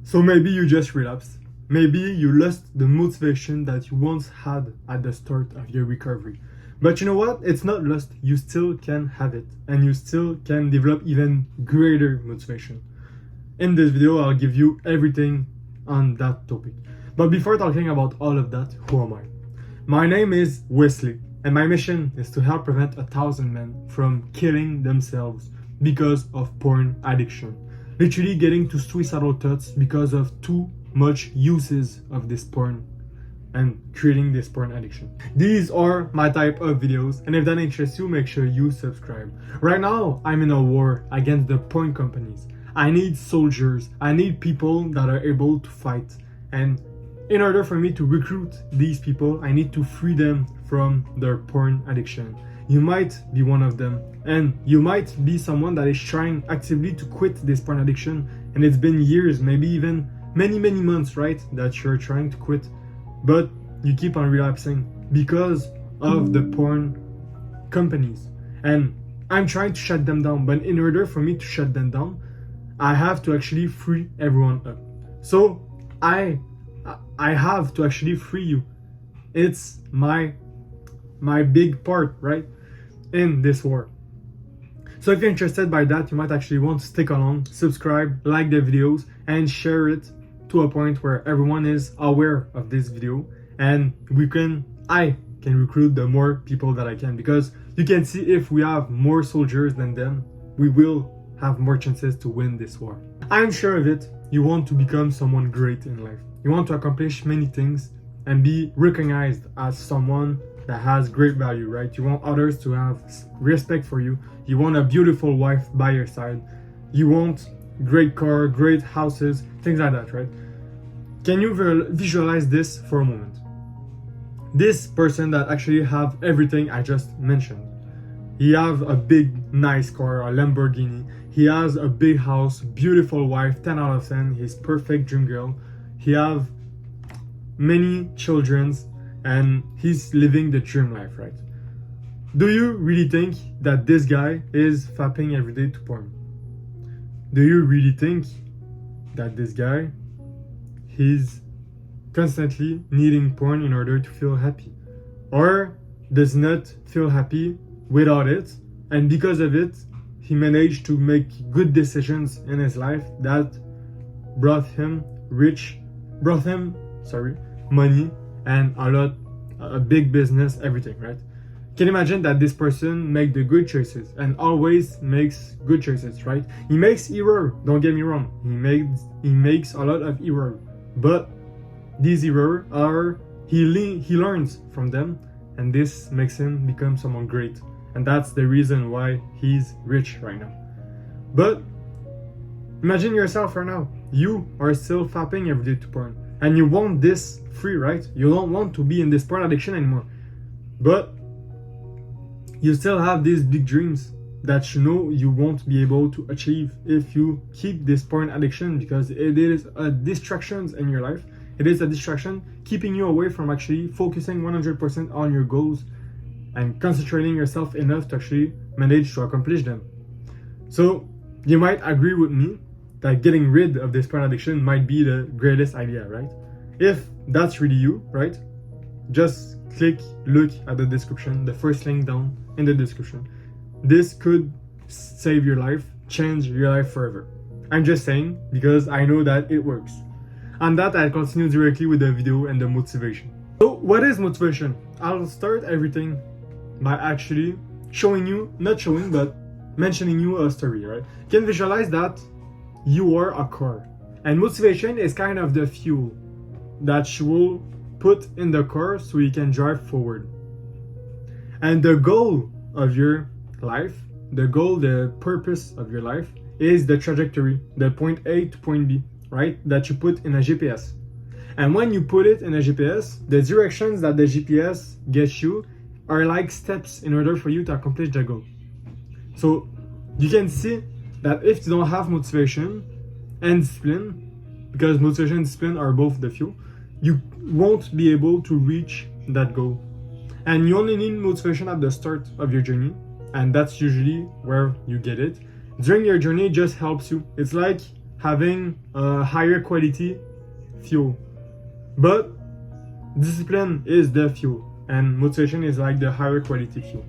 So maybe you just relapsed. Maybe you lost the motivation that you once had at the start of your recovery. But you know what? It's not lost. You still can have it. And you still can develop even greater motivation. In this video, I'll give you everything on that topic. But before talking about all of that, who am I? My name is Wesley, and my mission is to help prevent 1,000 men from killing themselves because of porn addiction. Literally getting to suicidal thoughts because of too much uses of this porn and creating this porn addiction. These are my type of videos, and if that interests you, make sure you subscribe. Right now, I'm in a war against the porn companies. I need soldiers. I need people that are able to fight. And in order for me to recruit these people, I need to free them from their porn addiction. You might be one of them, and you might be someone that is trying actively to quit this porn addiction, and it's been years, maybe even many months, right, that you're trying to quit, but you keep on relapsing because of the porn companies. And I'm trying to shut them down, but in order for me to shut them down, I have to actually free everyone up. So I have to actually free you. It's my big part, right, in this war. So if you're interested by that, you might actually want to stick along, subscribe, like the videos, and share it to a point where everyone is aware of this video, and I can recruit the more people that I can, because you can see if we have more soldiers than them, we will have more chances to win this war. I'm sure of it. You want to become someone great in life. You want to accomplish many things and be recognized as someone that has great value, right? You want others to have respect for you. You want a beautiful wife by your side. You want great car, great houses, things like that, right? Can you visualize this for a moment? This person that actually have everything I just mentioned. He have a big, nice car, a Lamborghini. He has a big house, beautiful wife, 10 out of 10. He's perfect dream girl. He have many children, and he's living the dream life, right? Do you really think that this guy is fapping every day to porn? Do you really think that this guy is constantly needing porn in order to feel happy? Or does not feel happy without it, and because of it, he managed to make good decisions in his life that brought him money and a big business, everything, right? Can you imagine that this person make the good choices and always makes good choices, right? He makes error, don't get me wrong. He makes a lot of error, but these error are he learns from them, and this makes him become someone great. And that's the reason why he's rich right now. But imagine yourself right now. You are still fapping every day to porn, and you want this free, right? You don't want to be in this porn addiction anymore. But you still have these big dreams that you know you won't be able to achieve if you keep this porn addiction, because it is a distraction in your life. It is a distraction keeping you away from actually focusing 100% on your goals and concentrating yourself enough to actually manage to accomplish them. So you might agree with me that getting rid of this porn addiction might be the greatest idea, right? If that's really you, right? Just look at the description, the first link down in the description. This could save your life, change your life forever. I'm just saying because I know that it works. And that I'll continue directly with the video and the motivation. So what is motivation? I'll start everything by actually mentioning you a story, right? You can visualize that you are a car, and motivation is kind of the fuel that you will put in the car so you can drive forward. And the goal of your life, the purpose of your life is the trajectory, the point A to point B, right? That you put in a GPS. And when you put it in a GPS, the directions that the GPS gets you are like steps in order for you to accomplish the goal. So you can see that if you don't have motivation and discipline, because motivation and discipline are both the fuel, you won't be able to reach that goal. And you only need motivation at the start of your journey, and that's usually where you get it. During your journey, it just helps you. It's like having a higher quality fuel. But discipline is the fuel, and motivation is like the higher quality fuel.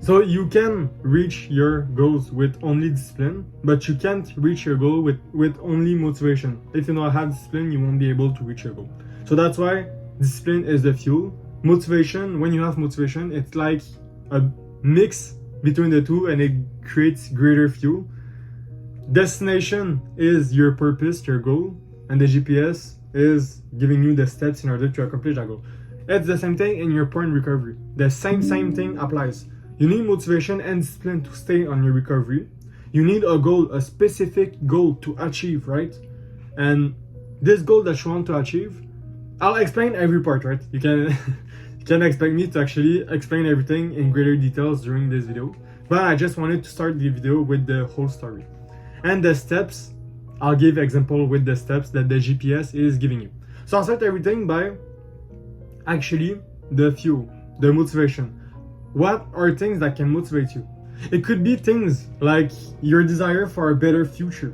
So you can reach your goals with only discipline, but you can't reach your goal with only motivation. If you don't have discipline, you won't be able to reach your goal. So that's why discipline is the fuel. Motivation, when you have motivation, it's like a mix between the two, and it creates greater fuel. Destination is your purpose, your goal, and the GPS is giving you the steps in order to accomplish that goal. It's the same thing in your porn recovery. The same thing applies. You need motivation and discipline to stay on your recovery. You need a goal, a specific goal to achieve, right? And this goal that you want to achieve, I'll explain every part, right? You can expect me to actually explain everything in greater details during this video, but I just wanted to start the video with the whole story. And the steps, I'll give example with the steps that the GPS is giving you. So I'll start everything by actually the fuel, the motivation. What are things that can motivate you? It could be things like your desire for a better future.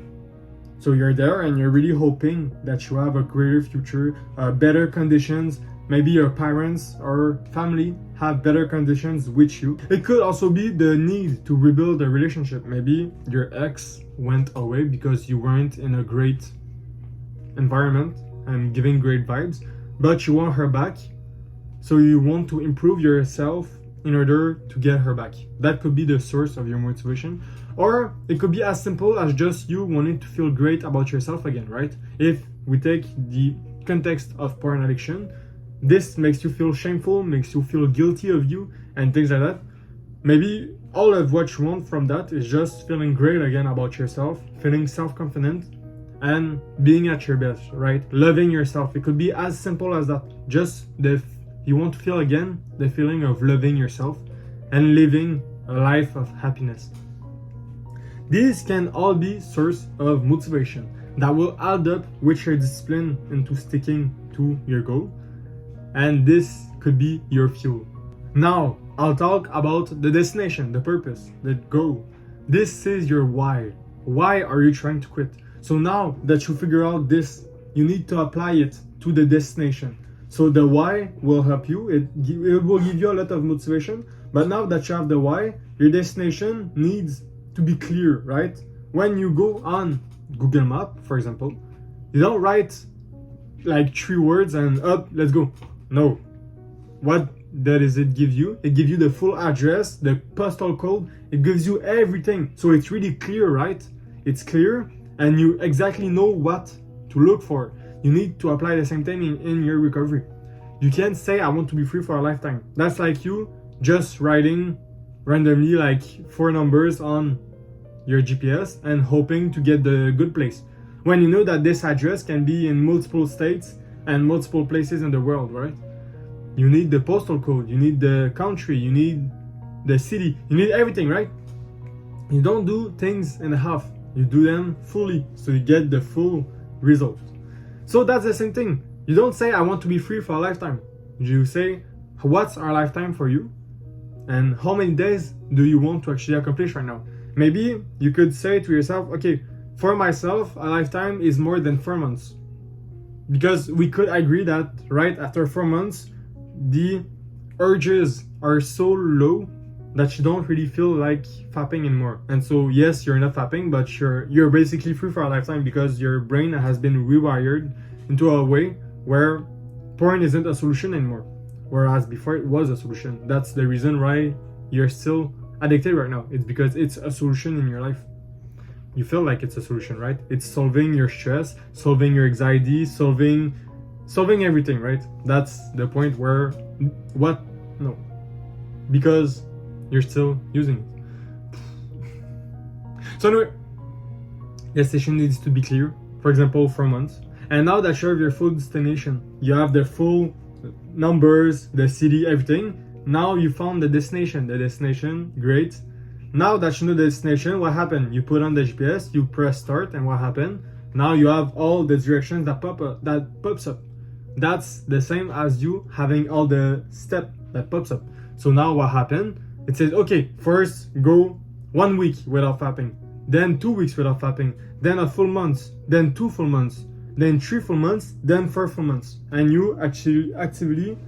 So you're there and you're really hoping that you have a greater future, better conditions. Maybe your parents or family have better conditions with you. It could also be the need to rebuild a relationship. Maybe your ex went away because you weren't in a great environment and giving great vibes, but you want her back. So you want to improve yourself in order to get her back. That could be the source of your motivation. Or it could be as simple as just you wanting to feel great about yourself again, right? If we take the context of porn addiction, this makes you feel shameful, makes you feel guilty of you, and things like that. Maybe all of what you want from that is just feeling great again about yourself, feeling self-confident, and being at your best, right? Loving yourself. It could be as simple as that. Just you want to feel again the feeling of loving yourself and living a life of happiness. These can all be source of motivation that will add up with your discipline into sticking to your goal. And this could be your fuel. Now, I'll talk about the destination, the purpose, the goal. This is your why. Why are you trying to quit? So now that you figure out this, you need to apply it to the destination. So the why will help you. It will give you a lot of motivation. But now that you have the why, your destination needs to be clear, right? When you go on Google Map, for example, you don't write like 3 words and up, let's go. No. What does it give you? It gives you the full address, the postal code. It gives you everything. So it's really clear, right? It's clear and you exactly know what to look for. You need to apply the same thing in your recovery. You can't say, I want to be free for a lifetime. That's like you just writing randomly like 4 numbers on your GPS and hoping to get the good place. When you know that this address can be in multiple states and multiple places in the world, right? You need the postal code, you need the country, you need the city, you need everything, right? You don't do things in half, you do them fully so you get the full result. So that's the same thing. You don't say, I want to be free for a lifetime. You say, what's our lifetime for you? And how many days do you want to actually accomplish right now? Maybe you could say to yourself, okay, for myself, a lifetime is more than 4 months. Because we could agree that right after 4 months, the urges are so low that you don't really feel like fapping anymore. And so yes, you're not fapping, but you're basically free for a lifetime because your brain has been rewired into a way where porn isn't a solution anymore. Whereas before it was a solution. That's the reason why you're still addicted right now. It's because it's a solution in your life. You feel like it's a solution, right? It's solving your stress, solving your anxiety, solving everything, right? That's the point where because you're still using it. So anyway, the destination needs to be clear. For example, 4 months. And now that you have your full destination, you have the full numbers, the city, everything. Now you found the destination. The destination, great. Now that you know the destination, what happened? You put on the GPS, you press start, and what happened? Now you have all the directions that pops up. That's the same as you having all the step that pops up. So now what happened? It says, okay, first go 1 week without fapping. then 2 weeks without fapping, then a full month, then 2 full months, then 3 full months, then 4 full months, and you actually actively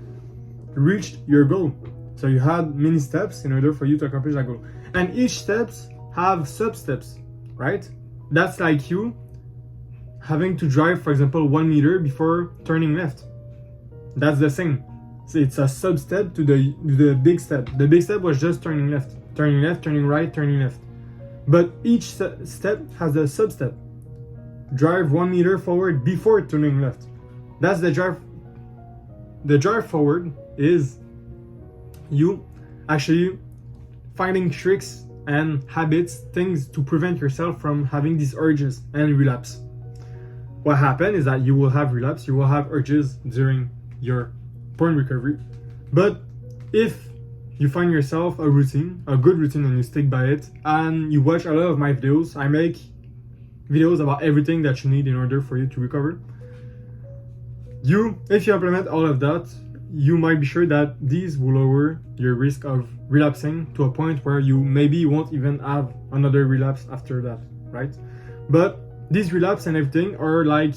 reached your goal. So you had many steps in order for you to accomplish that goal. And each steps have sub-steps, right? That's like you having to drive, for example, 1 meter before turning left. That's the same. So it's a sub-step to the big step. The big step was just turning left, turning right, turning left. But each step has a sub-step. Drive 1 meter forward before turning left. That's the drive. The drive forward is you actually finding tricks and habits, things to prevent yourself from having these urges and relapse. What happens is that you will have relapse, you will have urges during your porn recovery. But if you find yourself a routine, a good routine, and you stick by it, and you watch a lot of my videos, I make videos about everything that you need in order for you to recover. If you implement all of that, you might be sure that these will lower your risk of relapsing to a point where you maybe won't even have another relapse after that, right? But these relapse and everything are like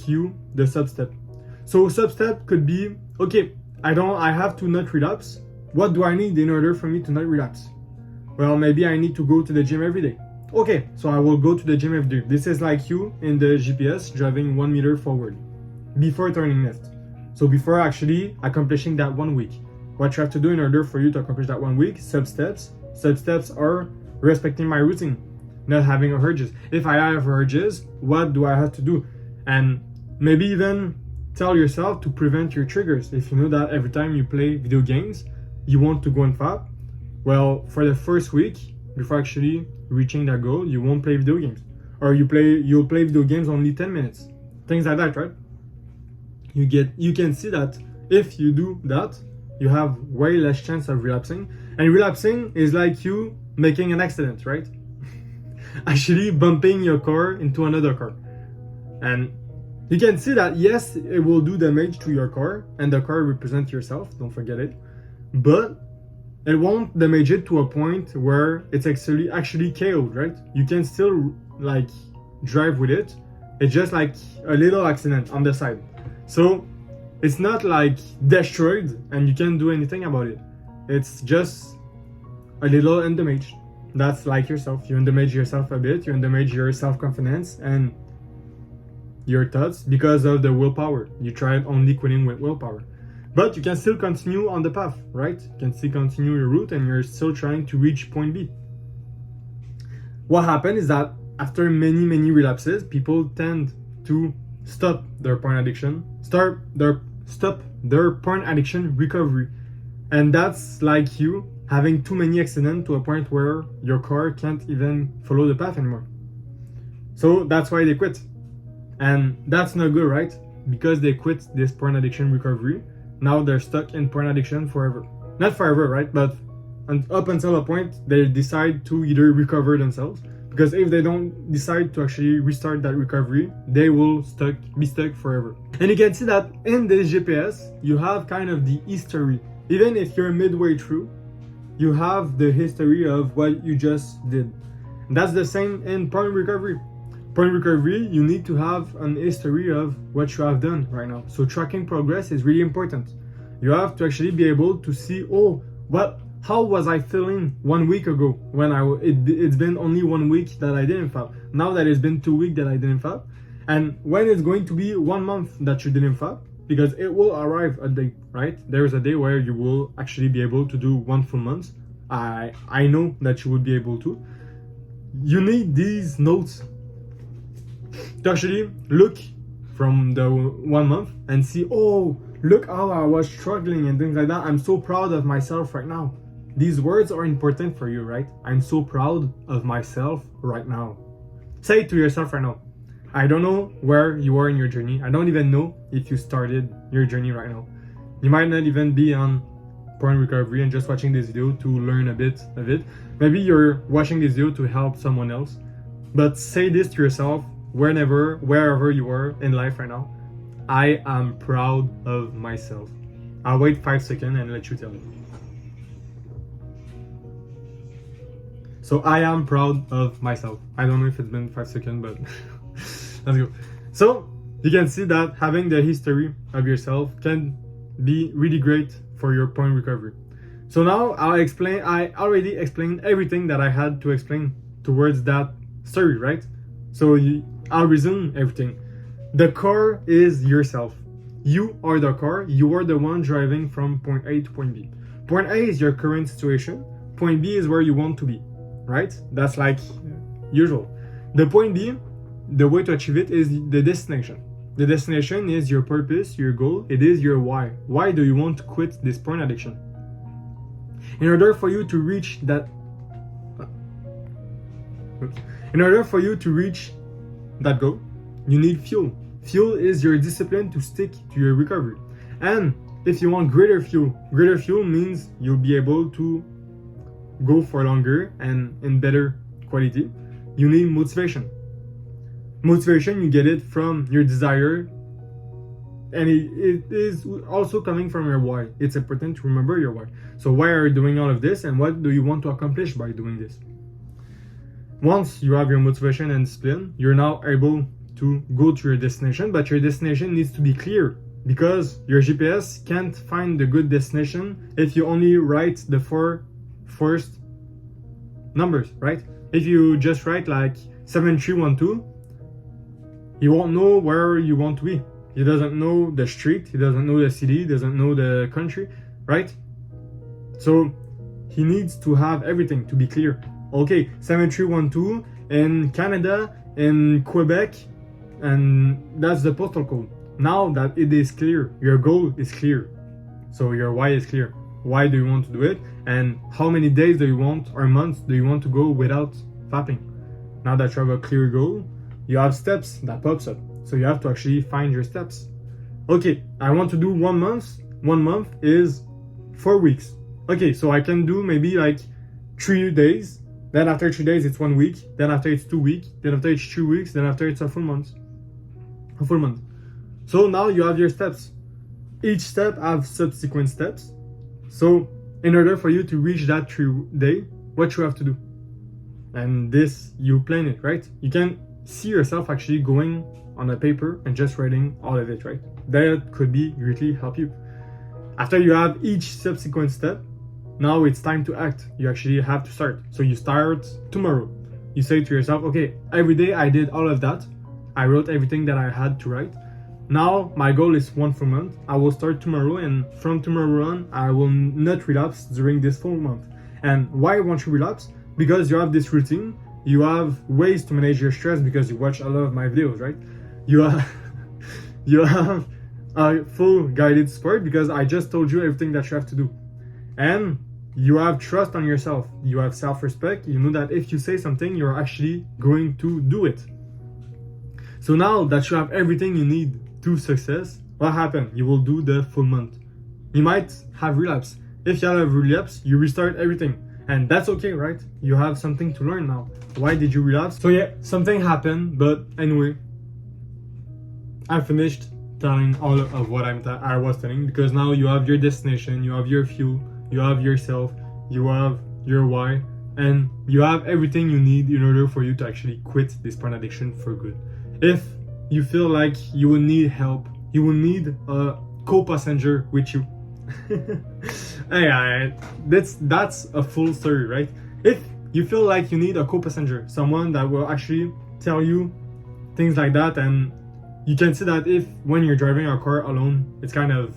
the sub-step. So sub-step could be, okay, I have to not relapse. What do I need in order for me to not relapse? Well, maybe I need to go to the gym every day. Okay, so I will go to the gym every day. This is like you in the GPS driving 1 meter forward before turning left. So before actually accomplishing that 1 week, what you have to do in order for you to accomplish that 1 week, sub-steps. Sub-steps are respecting my routine, not having urges. If I have urges, what do I have to do? And maybe even tell yourself to prevent your triggers. If you know that every time you play video games, you want to go and fap, well, for the first week, before actually reaching that goal, you won't play video games. Or you'll play video games only 10 minutes. Things like that, right? You can see that if you do that, you have way less chance of relapsing. And relapsing is like you making an accident, right? Actually bumping your car into another car. And you can see that, yes, it will do damage to your car, and the car represents yourself, don't forget it. But it won't damage it to a point where it's actually KO'd, right? You can still like drive with it. It's just like a little accident on the side. So it's not like destroyed and you can't do anything about it. It's just a little undamaged. That's like yourself. You undamage yourself a bit, you undamage your self-confidence and your thoughts because of the willpower. You tried only quitting with willpower. But you can still continue on the path, right? You can still continue your route and you're still trying to reach point B. What happened is that after many relapses, people tend to stop their porn addiction, stop their porn addiction recovery. And that's like you having too many accidents to a point where your car can't even follow the path anymore. So that's why they quit. And that's not good, right? Because they quit this porn addiction recovery, now they're stuck in porn addiction forever. Not forever, right? But up until a point, they decide to either recover themselves. Because if they don't decide to actually restart that recovery, they will be stuck forever. And you can see that in this GPS, you have kind of the history. Even if you're midway through, you have the history of what you just did. And that's the same in porn recovery. Porn recovery, you need to have an history of what you have done right now. So tracking progress is really important. You have to actually be able to see, how was I feeling 1 week ago when it's been only 1 week that I didn't fap. Now that it's been 2 weeks that I didn't fap. And when it's going to be 1 month that you didn't fap, because it will arrive a day, right? There's a day where you will actually be able to do 1 full month. I know that you would be able to. You need these notes to actually look from the 1 month and see, look how I was struggling and things like that. I'm so proud of myself right now. These words are important for you, right? I'm so proud of myself right now. Say it to yourself right now. I don't know where you are in your journey. I don't even know if you started your journey right now. You might not even be on porn recovery and just watching this video to learn a bit of it. Maybe you're watching this video to help someone else. But say this to yourself wherever you are in life right now. I am proud of myself. I'll wait 5 seconds and let you tell me. So I am proud of myself. I don't know if it's been 5 seconds, but let's go. So you can see that having the history of yourself can be really great for your point recovery. So now I already explained everything that I had to explain towards that story, right? So I'll resume everything. The car is yourself. You are the car. You are the one driving from point A to point B. Point A is your current situation. Point B is where you want to be, right? That's like usual. The point B, the way to achieve it is the destination. The destination is your purpose, your goal. It is your why. Why do you want to quit this porn addiction? In order for you to reach that goal, you need fuel. Fuel is your discipline to stick to your recovery. And if you want greater fuel means you'll be able to go for longer and in better quality. You need motivation. Motivation, you get it from your desire, and it is also coming from your why. It's important to remember your why. So why are you doing all of this, and what do you want to accomplish by doing this? Once you have your motivation and discipline, you're now able to go to your destination, but your destination needs to be clear, because your GPS can't find the good destination if you only write the 4 first numbers, right? If you just write like 7312, he won't know where you want to be. He doesn't know the street, he doesn't know the city, he doesn't know the country, right? So he needs to have everything to be clear. Okay, 7312 in Canada, in Quebec, and that's the postal code. Now that it is clear, your goal is clear, so your why is clear. Why do you want to do it, and how many days do you want, or months do you want to go without fapping? Now that you have a clear goal, you have steps that pops up, so you have to actually find your steps. Okay, I want to do 1 month. 1 month is 4 weeks. Okay, so I can do maybe like 3 days, then after 3 days it's 1 week, then after it's 2 weeks, then after it's 3 weeks, then after it's a full month. So now you have your steps. Each step have subsequent steps. So in order for you to reach that 3 day, what you have to do? And this, you plan it, right? You can see yourself actually going on a paper and just writing all of it, right? That could be greatly help you. After you have each subsequent step, now it's time to act. You actually have to start. So you start tomorrow. You say to yourself, okay, every day I did all of that. I wrote everything that I had to write. Now my goal is 1 full month. I will start tomorrow, and from tomorrow on, I will not relapse during this full month. And why won't you relapse? Because you have this routine. You have ways to manage your stress because you watch a lot of my videos, right? You have a full guided support because I just told you everything that you have to do. And you have trust on yourself. You have self-respect. You know that if you say something, you're actually going to do it. So now that you have everything you need to success, what happened? You will do the full month. You might have relapse. If you have relapse, you restart everything. And that's okay, right? You have something to learn now. Why did you relapse? So yeah, something happened, but anyway, I finished telling all of what I was telling, because now you have your destination, you have your fuel, you have yourself, you have your why, and you have everything you need in order for you to actually quit this porn addiction for good. If you feel like you will need help, you will need a co-passenger with you. Hey, that's a full story, right? If you feel like you need a co-passenger, someone that will actually tell you things like that, and you can see that if when you're driving a car alone, it's kind of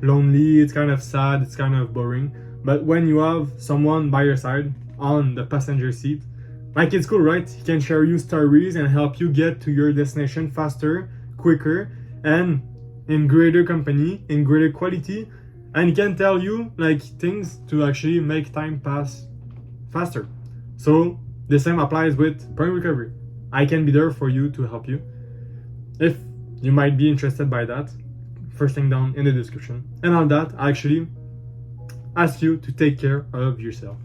lonely, it's kind of sad, it's kind of boring. But when you have someone by your side on the passenger seat, like, it's cool, right? He can share you stories and help you get to your destination faster, quicker, and in greater company, in greater quality. And he can tell you like things to actually make time pass faster. So the same applies with porn recovery. I can be there for you to help you. If you might be interested by that, first thing down in the description. And on that, I actually ask you to take care of yourself.